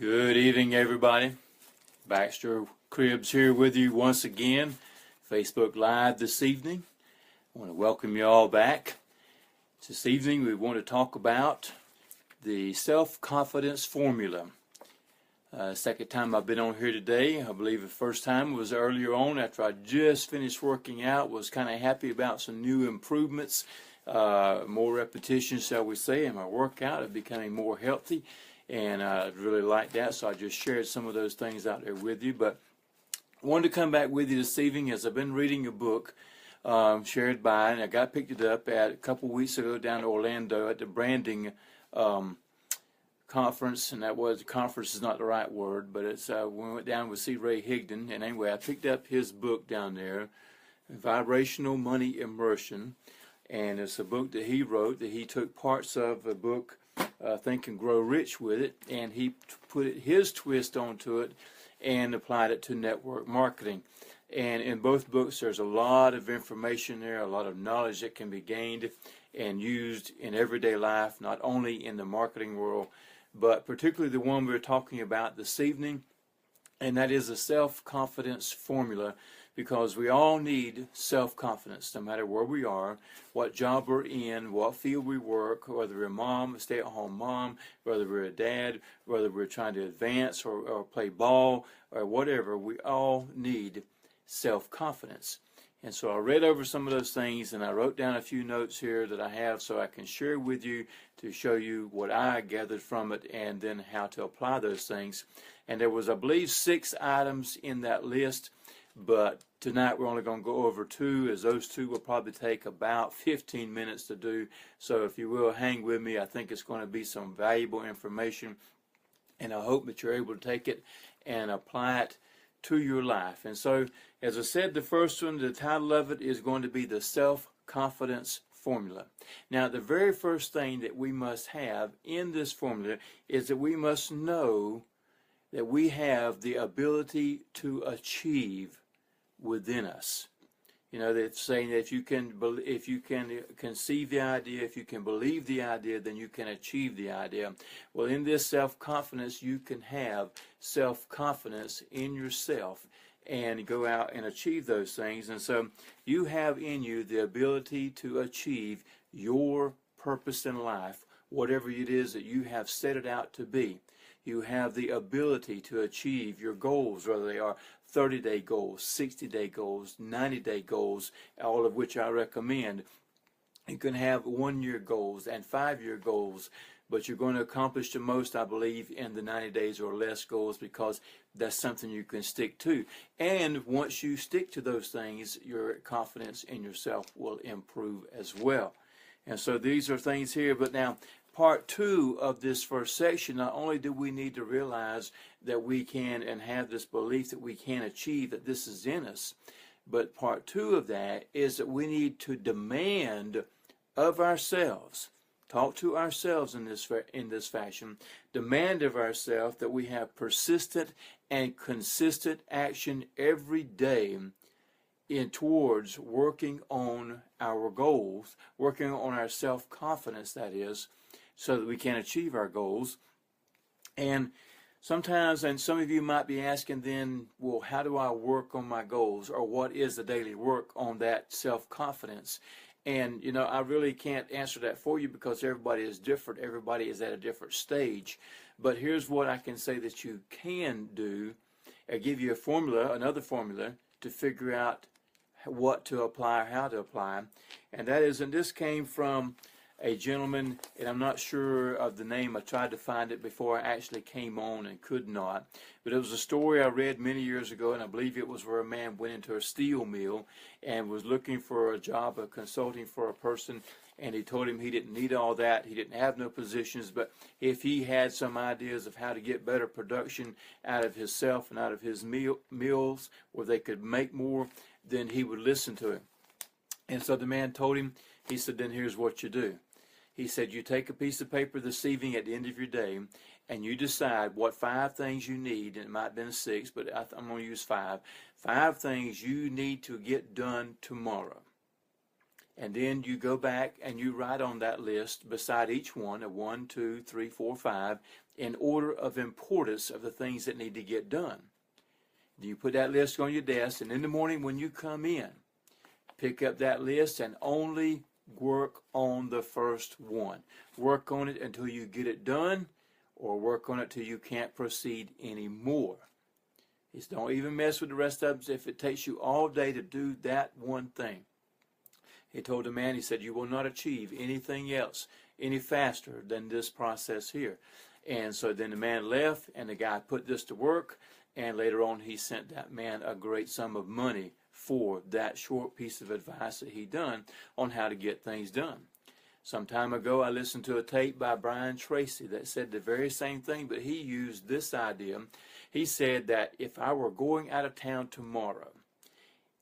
Good evening, everybody. Baxter Cribbs here with you once again, Facebook Live this evening. I want to welcome you all back. This evening we want to talk about the self-confidence formula. Second time I've been on here today. I believe the first time was earlier on after I just finished working out, was kind of happy about some new improvements, more repetitions, shall we say, in my workout of becoming more healthy. And I really like that, so I just shared some of those things out there with you. But I wanted to come back with you this evening as I've been reading a book shared by, and I picked it up a couple weeks ago down in Orlando at the branding conference, and conference is not the right word, but it's we went down with C. Ray Higdon, and anyway, I picked up his book down there, Vibrational Money Immersion, and it's a book that he wrote, that he took parts of a book, Think and Grow Rich, with it, and he put his twist onto it and applied it to network marketing. And in both books there's a lot of information there, a lot of knowledge that can be gained and used in everyday life, not only in the marketing world, but particularly the one we're talking about this evening, and that is a self-confidence formula, because we all need self-confidence no matter where we are, what job we're in, what field we work, whether we're a mom, a stay-at-home mom, whether we're a dad, whether we're trying to advance or play ball or whatever. We all need self-confidence. And so I read over some of those things, and I wrote down a few notes here that I have so I can share with you to show you what I gathered from it and then how to apply those things. And there was, I believe, 6 items in that list, but tonight we're only going to go over 2, as those 2 will probably take about 15 minutes to do. So if you will, hang with me. I think it's going to be some valuable information, and I hope that you're able to take it and apply it to your life. And so, as I said, the first one, the title of it is going to be the self-confidence formula. Now, the very first thing that we must have in this formula is that we must know that we have the ability to achieve within us. You know, that's saying that if you can conceive the idea, if you can believe the idea, then you can achieve the idea. Well, in this self-confidence, you can have self-confidence in yourself and go out and achieve those things. And so you have in you the ability to achieve your purpose in life, whatever it is that you have set it out to be. You have the ability to achieve your goals, whether they are 30-day goals, 60-day goals, 90-day goals, all of which I recommend. You can have 1-year goals and 5-year goals, but you're going to accomplish the most, I believe, in the 90 days or less goals, because that's something you can stick to. And once you stick to those things, your confidence in yourself will improve as well. And so these are things here, but now, Part 2 of this first section, not only do we need to realize that we can and have this belief that we can achieve, that this is in us, but Part 2 of that is that we need to demand of ourselves, talk to ourselves in this fashion, demand of ourselves that we have persistent and consistent action every day towards working on our goals, working on our self-confidence, that is, so that we can achieve our goals. And sometimes, and some of you might be asking then, well, how do I work on my goals, or what is the daily work on that self-confidence? And, you know, I really can't answer that for you, because everybody is different. Everybody is at a different stage. But here's what I can say that you can do. I give you a formula, another formula, to figure out what to apply, how to apply. And that is, and this came from a gentleman, and I'm not sure of the name. I tried to find it before I actually came on and could not. But it was a story I read many years ago, and I believe it was where a man went into a steel mill and was looking for a job of consulting for a person, and he told him he didn't need all that. He didn't have no positions, but if he had some ideas of how to get better production out of himself and out of his mills where they could make more, then he would listen to him. And so the man told him, he said, then here's what you do. He said, you take a piece of paper this evening at the end of your day, and you decide what 5 things you need, and it might have been 6, but I'm going to use 5. 5 things you need to get done tomorrow. And then you go back and you write on that list beside each one, a 1, 2, 3, 4, 5, in order of importance of the things that need to get done. You put that list on your desk, and in the morning when you come in, pick up that list and only work on the first one. Work on it until you get it done, or work on it till you can't proceed anymore. Just don't even mess with the rest of them if it takes you all day to do that one thing. He told the man, he said, you will not achieve anything else any faster than this process here. And so then the man left, and the guy put this to work, and later on he sent that man a great sum of money for that short piece of advice that he done on how to get things done. Some time ago, I listened to a tape by Brian Tracy that said the very same thing, but he used this idea. He said that if I were going out of town tomorrow,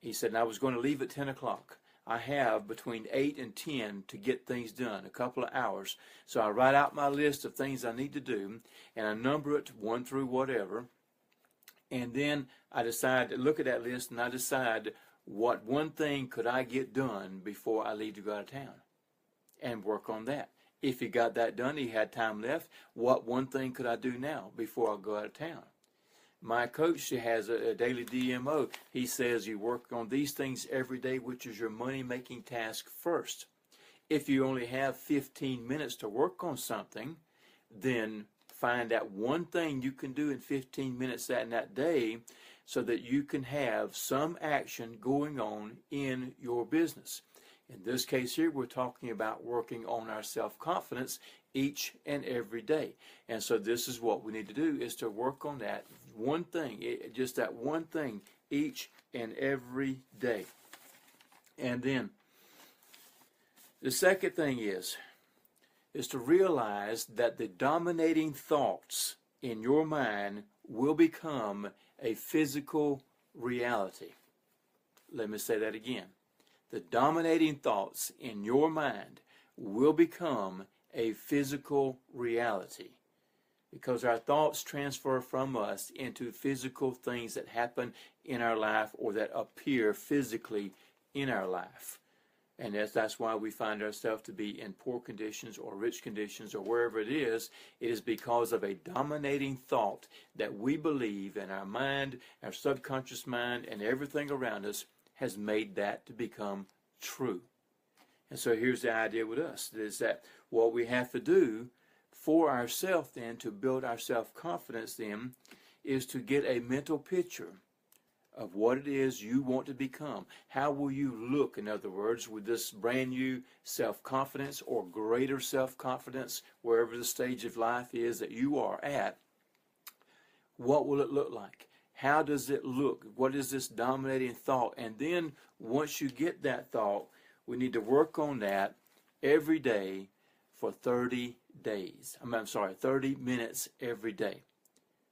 he said, and I was going to leave at 10 o'clock, I have between 8 and 10 to get things done, a couple of hours. So I write out my list of things I need to do, and I number it 1 through whatever. And then I decide to look at that list, and I decide what one thing could I get done before I leave to go out of town, and work on that. If he got that done, he had time left, what one thing could I do now before I go out of town? My coach has a daily DMO. He says you work on these things every day, which is your money-making task first. If you only have 15 minutes to work on something, then find out one thing you can do in 15 minutes that day so that you can have some action going on in your business. In this case here, we're talking about working on our self-confidence each and every day. And so this is what we need to do, is to work on that one thing, just that one thing each and every day. And then the second thing is to realize that the dominating thoughts in your mind will become a physical reality. Let me say that again. The dominating thoughts in your mind will become a physical reality, because our thoughts transfer from us into physical things that happen in our life or that appear physically in our life. And that's why we find ourselves to be in poor conditions or rich conditions or wherever it is. It is because of a dominating thought that we believe in our mind, our subconscious mind, and everything around us has made that to become true. And so here's the idea with us, is that what we have to do for ourselves then, to build our self-confidence then, is to get a mental picture of what it is you want to become. How will you look, in other words, with this brand new self-confidence or greater self-confidence, wherever the stage of life is that you are at? What will it look like? How does it look? What is this dominating thought? And then once you get that thought, we need to work on that every day for 30 days. 30 minutes every day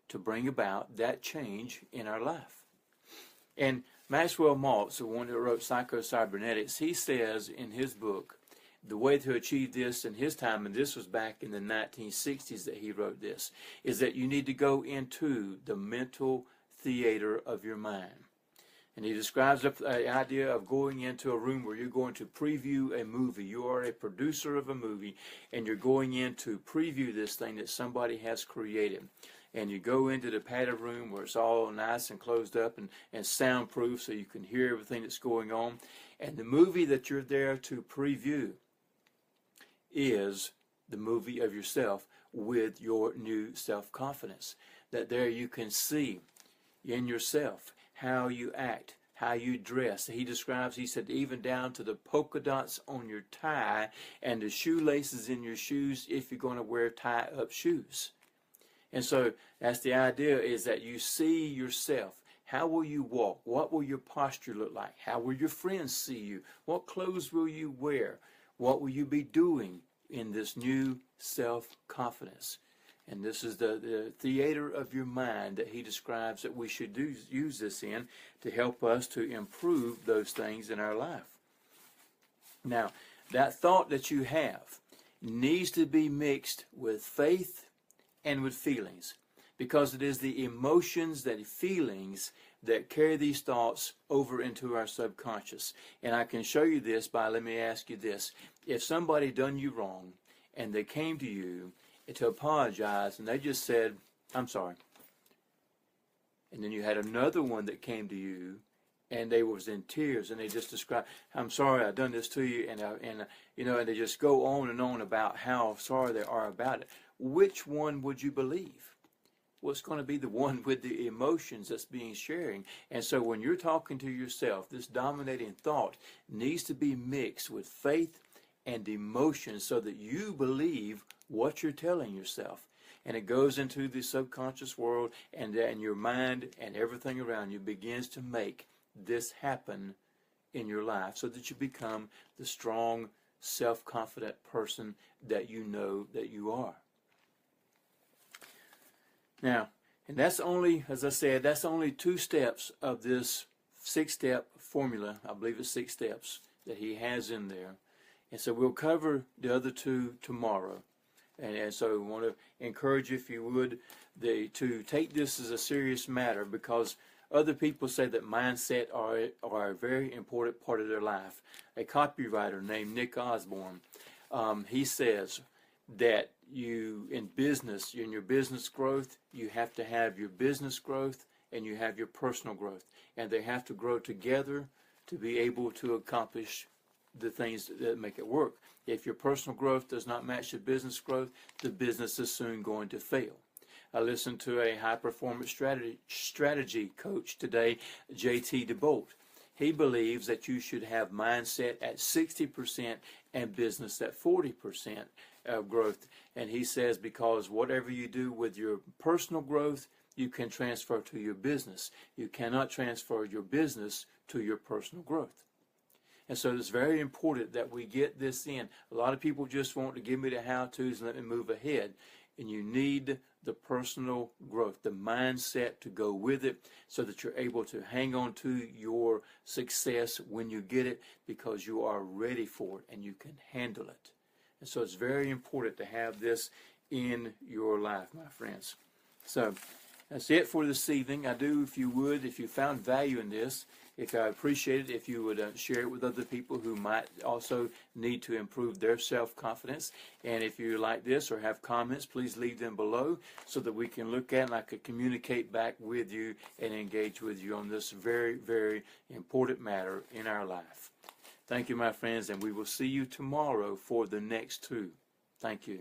to bring about that change in our life. And Maxwell Maltz, the one who wrote Psycho-Cybernetics, he says in his book, the way to achieve this in his time, and this was back in the 1960s that he wrote this, is that you need to go into the mental theater of your mind. And he describes the idea of going into a room where you're going to preview a movie. You are a producer of a movie, and you're going in to preview this thing that somebody has created. And you go into the padded room where it's all nice and closed up and soundproof so you can hear everything that's going on. And the movie that you're there to preview is the movie of yourself with your new self-confidence. That there you can see in yourself how you act, how you dress. He describes, he said, even down to the polka dots on your tie and the shoelaces in your shoes if you're going to wear tie-up shoes. And so that's the idea, is that you see yourself. How will you walk? What will your posture look like? How will your friends see you? What clothes will you wear? What will you be doing in this new self-confidence? And this is the theater of your mind that he describes that we should use this in to help us to improve those things in our life. Now, that thought that you have needs to be mixed with faith and with feelings, because it is the emotions, that feelings, that carry these thoughts over into our subconscious. And I can show you this by, let me ask you this. If somebody done you wrong and they came to you to apologize and they just said, I'm sorry. And then you had another one that came to you and they was in tears and they just described, I'm sorry I done this to you, and they just go on and on about how sorry they are about it. Which one would you believe? Well, it's going to be the one with the emotions that's being sharing. And so when you're talking to yourself, this dominating thought needs to be mixed with faith and emotion so that you believe what you're telling yourself. And it goes into the subconscious world, and your mind and everything around you begins to make this happen in your life so that you become the strong, self-confident person that you know that you are. Now, and that's only, as I said, that's only 2 steps of this 6-step formula. I believe it's 6 steps that he has in there. And so we'll cover the other 2 tomorrow. And so we want to encourage you, if you would, to take this as a serious matter, because other people say that mindset are a very important part of their life. A copywriter named Nick Osborne, he says that in your business growth, you have to have your business growth and you have your personal growth. And they have to grow together to be able to accomplish the things that make it work. If your personal growth does not match your business growth, the business is soon going to fail. I listened to a high-performance strategy coach today, J.T. DeBolt. He believes that you should have mindset at 60% and business at 40% growth. And he says because whatever you do with your personal growth, you can transfer to your business. You cannot transfer your business to your personal growth. And so it's very important that we get this in. A lot of people just want to give me the how-tos and let me move ahead. And you need the personal growth, the mindset to go with it so that you're able to hang on to your success when you get it because you are ready for it and you can handle it. And so it's very important to have this in your life, my friends. So that's it for this evening. I do, if you found value in this, I appreciate it if you would share it with other people who might also need to improve their self-confidence. And if you like this or have comments, please leave them below so that we can look at and I could communicate back with you and engage with you on this very, very important matter in our life. Thank you, my friends, and we will see you tomorrow for the next 2. Thank you.